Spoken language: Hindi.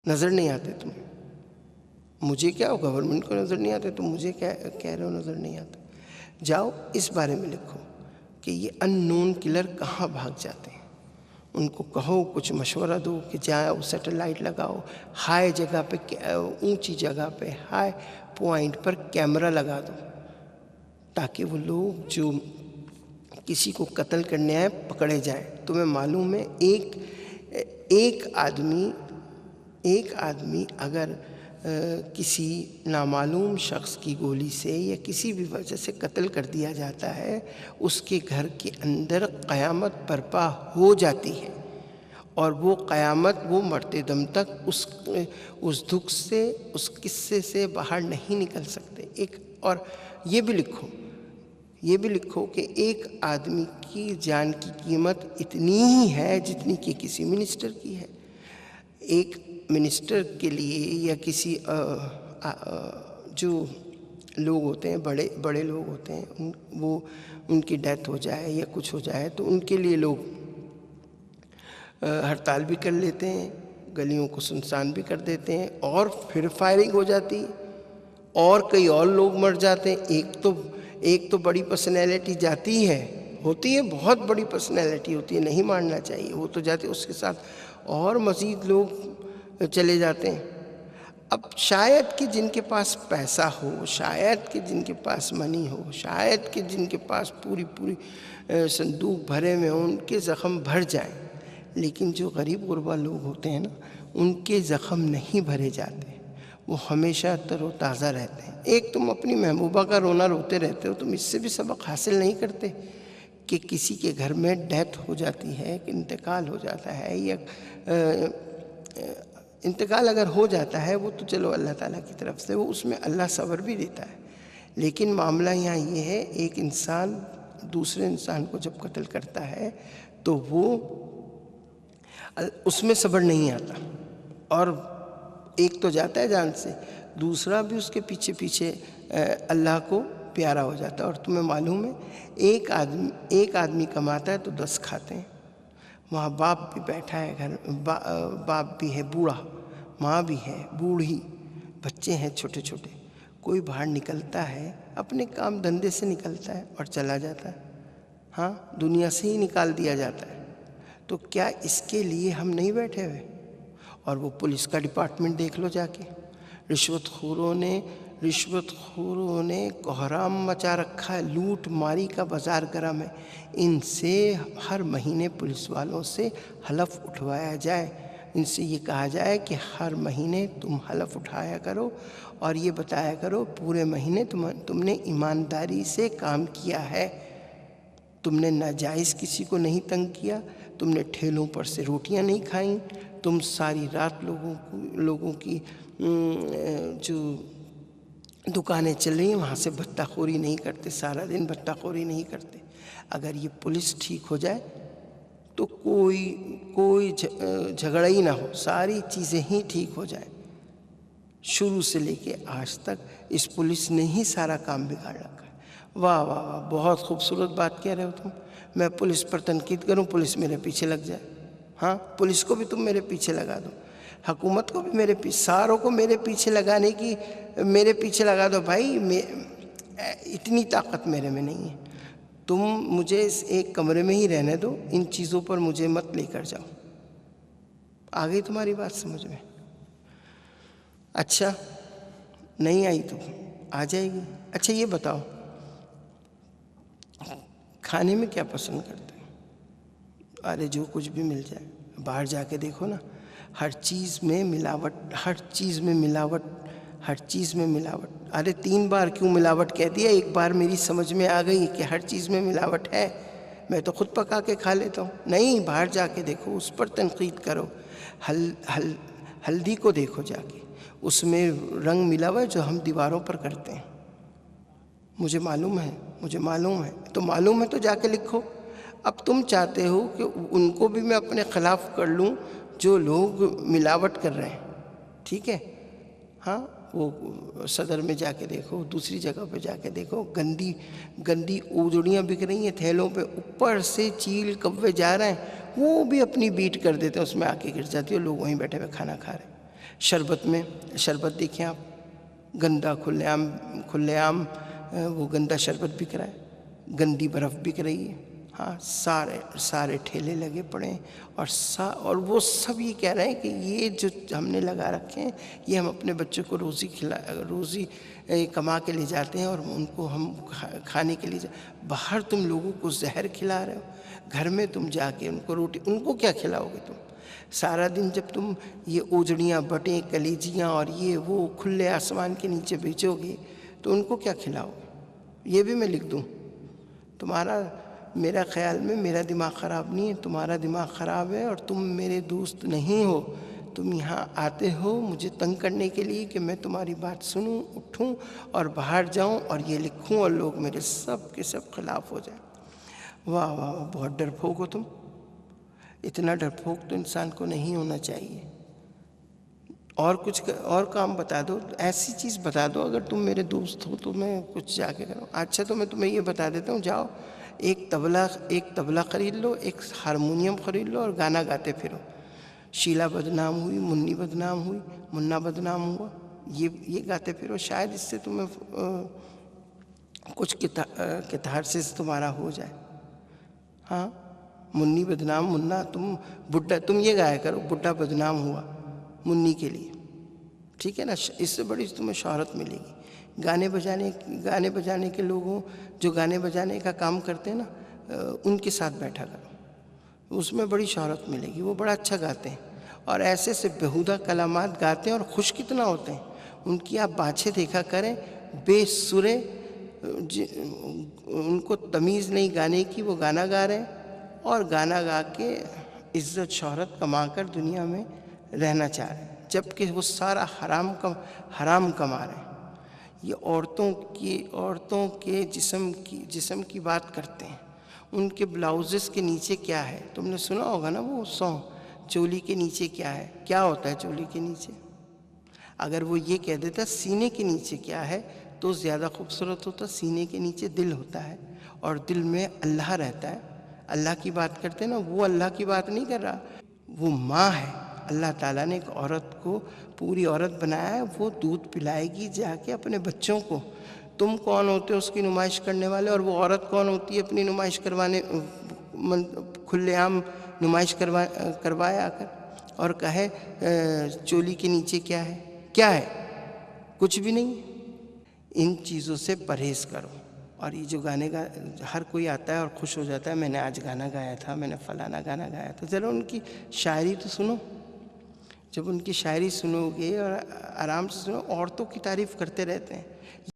नज़र नहीं आते तुम्हें? मुझे क्या, गवर्नमेंट को नज़र नहीं आते, तुम मुझे क्या कह रहे हो नज़र नहीं आता? जाओ इस बारे में लिखो कि ये अननोन किलर कहाँ भाग जाते हैं। उनको कहो, कुछ मशवरा दो कि जाओ सैटेलाइट लगाओ, हाई जगह पे, ऊंची जगह पे, हाई पॉइंट पर कैमरा लगा दो, ताकि वो लोग जो किसी को कत्ल करने आए पकड़े जाएं। तुम्हें मालूम है एक आदमी अगर किसी नामालूम शख्स की गोली से या किसी भी वजह से कत्ल कर दिया जाता है, उसके घर के अंदर क़यामत बर्पा हो जाती है और वो क़यामत वो मरते दम तक उस दुख से, उस किस्से से बाहर नहीं निकल सकते। और ये भी लिखो कि एक आदमी की जान की कीमत इतनी ही है जितनी कि किसी मिनिस्टर की है। एक मिनिस्टर के लिए या किसी जो लोग होते हैं, बड़े लोग होते हैं, वो उनकी डेथ हो जाए या कुछ हो जाए तो उनके लिए लोग हड़ताल भी कर लेते हैं, गलियों को सुनसान भी कर देते हैं और फिर फायरिंग हो जाती है और कई और लोग मर जाते हैं। एक तो बड़ी पर्सनैलिटी जाती है, होती है, बहुत बड़ी पर्सनैलिटी होती है, नहीं मानना चाहिए, वो तो जाती है, उसके साथ और मज़ीद लोग चले जाते हैं। अब शायद कि जिनके पास पैसा हो, शायद कि जिनके पास मनी हो, शायद कि जिनके पास पूरी संदूक भरे में हो, उनके ज़ख़म भर जाएं, लेकिन जो गरीब गुरबा लोग होते हैं ना, उनके ज़ख़म नहीं भरे जाते, वो हमेशा तरोताज़ा रहते हैं। एक तुम अपनी महबूबा का रोना रोते रहते हो, तुम इससे भी सबक हासिल नहीं करते कि किसी के घर में डेथ हो जाती है, कि इंतकाल हो जाता है, या इंतकाल अगर हो जाता है वो तो चलो अल्लाह ताला की तरफ से, वो उसमें अल्लाह सब्र भी देता है, लेकिन मामला यहाँ ये है, एक इंसान दूसरे इंसान को जब कत्ल करता है तो वो उसमें सब्र नहीं आता और एक तो जाता है जान से, दूसरा भी उसके पीछे पीछे अल्लाह को प्यारा हो जाता है। और तुम्हें मालूम है एक आदमी कमाता है तो 10 खाते हैं। वहाँ बाप भी बैठा है घर, बाप भी है बूढ़ा, माँ भी है बूढ़ी, बच्चे हैं छोटे छोटे, कोई बाहर निकलता है अपने काम धंधे से निकलता है और चला जाता है, हाँ, दुनिया से ही निकाल दिया जाता है। तो क्या इसके लिए हम नहीं बैठे हुए? और वो पुलिस का डिपार्टमेंट देख लो जाके, रिश्वतखोरों ने कोहराम मचा रखा है, लूट मारी का बाजार गर्म है। इनसे हर महीने पुलिस वालों से हलफ उठवाया जाए, इनसे ये कहा जाए कि हर महीने तुम हलफ उठाया करो और ये बताया करो पूरे महीने तुमने ईमानदारी से काम किया है, तुमने नाजायज़ किसी को नहीं तंग किया, तुमने ठेलों पर से रोटियां नहीं खाई, तुम सारी रात लोगों की जो दुकानें चल रही हैं वहाँ से भत्ताखोरी नहीं करते, सारा दिन भत्ताखोरी नहीं करते। अगर ये पुलिस ठीक हो जाए तो कोई झगड़ा ही ना हो, सारी चीज़ें ही ठीक हो जाए। शुरू से लेके आज तक इस पुलिस ने ही सारा काम बिगाड़ रखा है। वाह वाह वाह, बहुत खूबसूरत बात कह रहे हो तुम। मैं पुलिस पर तनकीद करूं, पुलिस मेरे पीछे लग जाए, हाँ, पुलिस को भी तुम मेरे पीछे लगा दो, हुकूमत को भी मेरे पीछे, सारों को मेरे पीछे लगा दो भाई। इतनी ताकत मेरे में नहीं है। तुम मुझे इस एक कमरे में ही रहने दो, इन चीज़ों पर मुझे मत लेकर जाओ। आ गई तुम्हारी बात समझ में? अच्छा, नहीं आई तो आ जाएगी। अच्छा ये बताओ, खाने में क्या पसंद करते हो? अरे जो कुछ भी मिल जाए, बाहर जाके देखो ना, हर चीज़ में मिलावट। अरे 3 बार क्यों मिलावट कह दिया, एक बार मेरी समझ में आ गई कि हर चीज़ में मिलावट है, मैं तो खुद पका के खा लेता हूँ। नहीं, बाहर जाके देखो, उस पर तनकीद करो। हल्दी को देखो जाके, उसमें रंग मिला हुआ है जो हम दीवारों पर करते हैं। मुझे मालूम है, तो मालूम है तो जाके लिखो। अब तुम चाहते हो कि उनको भी मैं अपने ख़िलाफ़ कर लूँ जो लोग मिलावट कर रहे हैं, ठीक है? हाँ, वो सदर में जाके देखो, दूसरी जगह पे जाके देखो, गंदी ऊजड़ियाँ बिक रही हैं थैलों पे, ऊपर से चील कौवे जा रहे हैं, वो भी अपनी बीट कर देते हैं, उसमें आके गिर जाती है, लोग वहीं बैठे हुए खाना खा रहे हैं। शरबत में, शरबत देखें आप, गंदा खुलेआम खुलेआम वो गंदा शरबत बिक रहा है, गंदी बर्फ़ बिक रही है। हाँ, सारे सारे ठेले लगे पड़े हैं और वो सब ये कह रहे हैं कि ये जो हमने लगा रखे हैं ये हम अपने बच्चों को रोज़ी कमा के ले जाते हैं और उनको हम खाने के लिए बाहर तुम लोगों को जहर खिला रहे हो, घर में तुम जाके उनको रोटी, उनको क्या खिलाओगे तुम? सारा दिन जब तुम ये ओजड़ियाँ, बटें, कलेजियाँ और ये वो खुले आसमान के नीचे बेचोगे तो उनको क्या खिलाओगे? ये भी मैं लिख दूँ? मेरा ख्याल में मेरा दिमाग ख़राब नहीं है, तुम्हारा दिमाग ख़राब है और तुम मेरे दोस्त नहीं हो। तुम यहाँ आते हो मुझे तंग करने के लिए कि मैं तुम्हारी बात सुनूं, उठूं और बाहर जाऊं और ये लिखूं और लोग मेरे सब के सब खिलाफ हो जाएं। वाह वाह, बहुत डरपोक हो तुम। इतना डरपोक तो इंसान को नहीं होना चाहिए। और कुछ और काम बता दो, ऐसी चीज़ बता दो, अगर तुम मेरे दोस्त हो तो मैं कुछ जाके करूँ। अच्छा, तो मैं तुम्हें ये बता देता हूँ, जाओ एक तबला ख़रीद लो, एक हारमोनियम ख़रीद लो और गाना गाते फिरो। शीला बदनाम हुई, मुन्नी बदनाम हुई, मुन्ना बदनाम हुआ, ये गाते फिरो। शायद इससे तुम्हें कुछ कैथारसिस तुम्हारा हो जाए। हाँ, मुन्नी बदनाम, मुन्ना तुम ये गाया करो, बुड्ढा बदनाम हुआ मुन्नी के लिए, ठीक है ना? इससे बड़ी तुम्हें शोहरत मिलेगी। गाने बजाने के लोगों जो गाने बजाने का काम करते हैं ना, उनके साथ बैठा करो, उसमें बड़ी शोहरत मिलेगी। वो बड़ा अच्छा गाते हैं और ऐसे से बेहुदा कलामात गाते हैं और खुश कितना होते हैं। उनकी आप बाछे देखा करें, बेसुरे, उनको तमीज़ नहीं गाने की, वो गाना गा रहे हैं और गाना गा के इज़्ज़त शोहरत कमा कर दुनिया में रहना चाह रहे हैं, जबकि वो सारा हराम कमा रहे हैं। ये औरतों के जिस्म की बात करते हैं। उनके ब्लाउजेस के नीचे क्या है, तुमने सुना होगा ना वो सॉन्ग, चोली के नीचे क्या है? क्या होता है चोली के नीचे? अगर वो ये कह देता सीने के नीचे क्या है तो ज़्यादा खूबसूरत होता। सीने के नीचे दिल होता है और दिल में अल्लाह रहता है। अल्लाह की बात करते हैं ना, वो अल्लाह की बात नहीं कर रहा, वो माँ है। अल्लाह ताला ने एक औरत को पूरी औरत बनाया है, वो दूध पिलाएगी जाके अपने बच्चों को। तुम कौन होते हो उसकी नुमाइश करने वाले, और वो औरत कौन होती है अपनी नुमाइश करवाने, खुलेआम नुमाइश करवाया आकर और कहे चोली के नीचे क्या है? क्या है? कुछ भी नहीं। इन चीज़ों से परहेज़ करो। और ये जो गाने का हर कोई आता है और खुश हो जाता है, मैंने आज गाना गाया था, मैंने फलाना गाना गाया था। ज़रा उनकी शायरी तो सुनो। जब उनकी शायरी सुनोगे और आराम से सुनो, औरतों की तारीफ़ करते रहते हैं।